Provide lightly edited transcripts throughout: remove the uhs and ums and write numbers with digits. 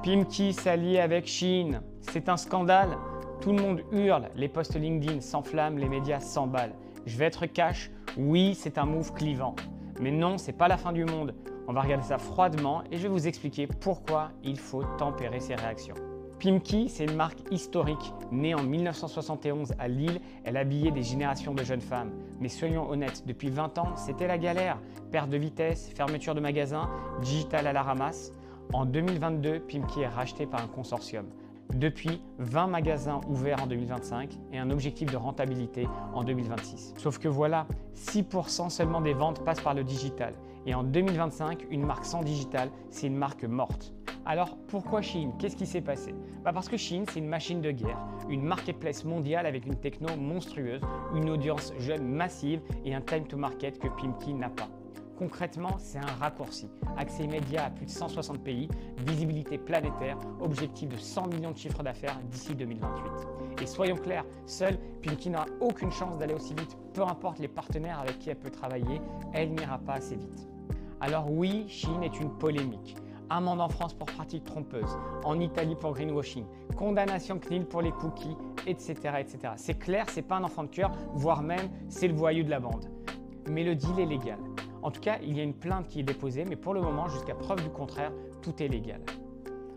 Pimkie s'allie avec Shein. C'est un scandale. Tout le monde hurle, les posts LinkedIn s'enflamment, les médias s'emballent. Je vais être cash, oui, c'est un move clivant. Mais non, c'est pas la fin du monde. On va regarder ça froidement et je vais vous expliquer pourquoi il faut tempérer ses réactions. Pimkie, c'est une marque historique. Née en 1971 à Lille, elle habillait des générations de jeunes femmes. Mais soyons honnêtes, depuis 20 ans, c'était la galère. Perte de vitesse, fermeture de magasins, digital à la ramasse. En 2022, Pimkie est racheté par un consortium. Depuis, 20 magasins ouverts en 2025 et un objectif de rentabilité en 2026. Sauf que voilà, 6% seulement des ventes passent par le digital. Et en 2025, une marque sans digital, c'est une marque morte. Alors pourquoi Shein? Qu'est-ce qui s'est passé? Parce que Shein, c'est une machine de guerre, une marketplace mondiale avec une techno monstrueuse, une audience jeune massive et un time to market que Pimkie n'a pas. Concrètement, c'est un raccourci. Accès immédiat à plus de 160 pays, visibilité planétaire, objectif de 100 millions de chiffres d'affaires d'ici 2028. Et soyons clairs, seule, Pimkie n'aura aucune chance d'aller aussi vite. Peu importe les partenaires avec qui elle peut travailler, elle n'ira pas assez vite. Alors oui, Shein est une polémique. Amende en France pour pratique trompeuse, en Italie pour greenwashing, condamnation CNIL pour les cookies, etc. etc. C'est clair, c'est pas un enfant de cœur, voire même c'est le voyou de la bande. Mais le deal est légal. En tout cas, il y a une plainte qui est déposée, mais pour le moment, jusqu'à preuve du contraire, tout est légal.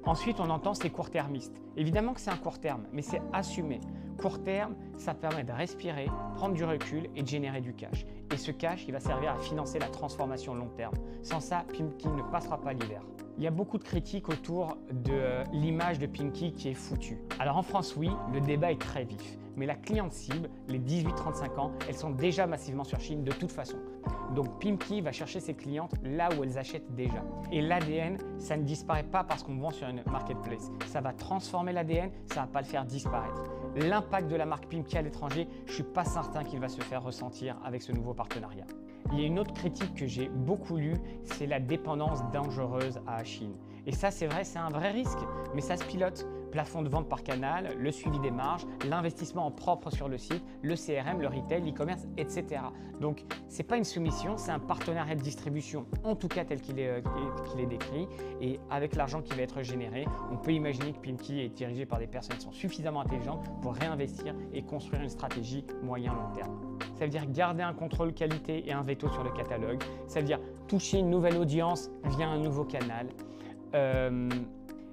Ensuite, on entend ces court-termistes. Évidemment que c'est un court terme, mais c'est assumé. Court terme, ça permet de respirer, prendre du recul et de générer du cash. Et ce cash, il va servir à financer la transformation long terme. Sans ça, Pimkie ne passera pas l'hiver. Il y a beaucoup de critiques autour de l'image de Pimkie qui est foutue. Alors en France, oui, le débat est très vif. Mais la cliente cible, les 18-35 ans, elles sont déjà massivement sur Shein de toute façon. Donc Pimkie va chercher ses clientes là où elles achètent déjà. Et l'ADN, ça ne disparaît pas parce qu'on vend sur une marketplace. Ça va transformer l'ADN, ça ne va pas le faire disparaître. L'impact de la marque Pimkie à l'étranger, je ne suis pas certain qu'il va se faire ressentir avec ce nouveau partenariat. Il y a une autre critique que j'ai beaucoup lue, c'est la dépendance dangereuse à Shein. Et ça, c'est vrai, c'est un vrai risque, mais ça se pilote. Plafond de vente par canal, le suivi des marges, l'investissement en propre sur le site, le CRM, le retail, l'e-commerce, etc. Donc, ce n'est pas une soumission, c'est un partenariat de distribution, en tout cas tel qu'il est décrit. Et avec l'argent qui va être généré, on peut imaginer que Pimkie est dirigé par des personnes qui sont suffisamment intelligentes pour réinvestir et construire une stratégie moyen-long terme. Ça veut dire garder un contrôle qualité et un veto sur le catalogue. Ça veut dire toucher une nouvelle audience via un nouveau canal.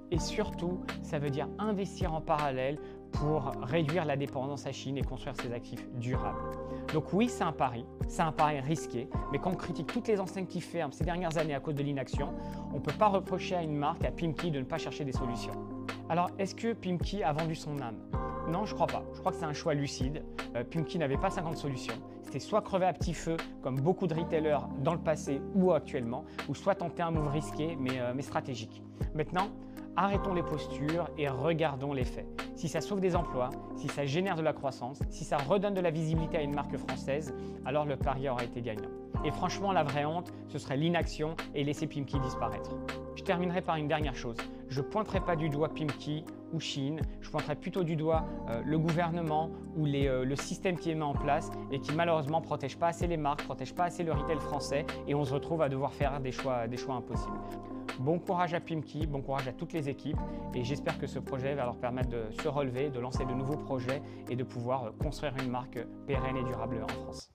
Et surtout, ça veut dire investir en parallèle pour réduire la dépendance à Shein et construire ses actifs durables. Donc oui, c'est un pari risqué, mais quand on critique toutes les enseignes qui ferment ces dernières années à cause de l'inaction, on ne peut pas reprocher à une marque, à Pimkie, de ne pas chercher des solutions. Alors, est-ce que Pimkie a vendu son âme? Non, je crois pas. Je crois que c'est un choix lucide. Pimkie n'avait pas 50 solutions. C'était soit crever à petit feu, comme beaucoup de retailers dans le passé ou actuellement, ou soit tenter un move risqué, mais stratégique. Maintenant, arrêtons les postures et regardons les faits. Si ça sauve des emplois, si ça génère de la croissance, si ça redonne de la visibilité à une marque française, alors le pari aura été gagnant. Et franchement, la vraie honte, ce serait l'inaction et laisser Pimkie disparaître. Je terminerai par une dernière chose. Je ne pointerai pas du doigt Pimkie ou Shein, je pointerai plutôt du doigt le gouvernement ou le système qui est mis en place et qui malheureusement ne protège pas assez les marques, ne protège pas assez le retail français et on se retrouve à devoir faire des choix impossibles. Bon courage à Pimkie, bon courage à toutes les équipes et j'espère que ce projet va leur permettre de se relever, de lancer de nouveaux projets et de pouvoir construire une marque pérenne et durable en France.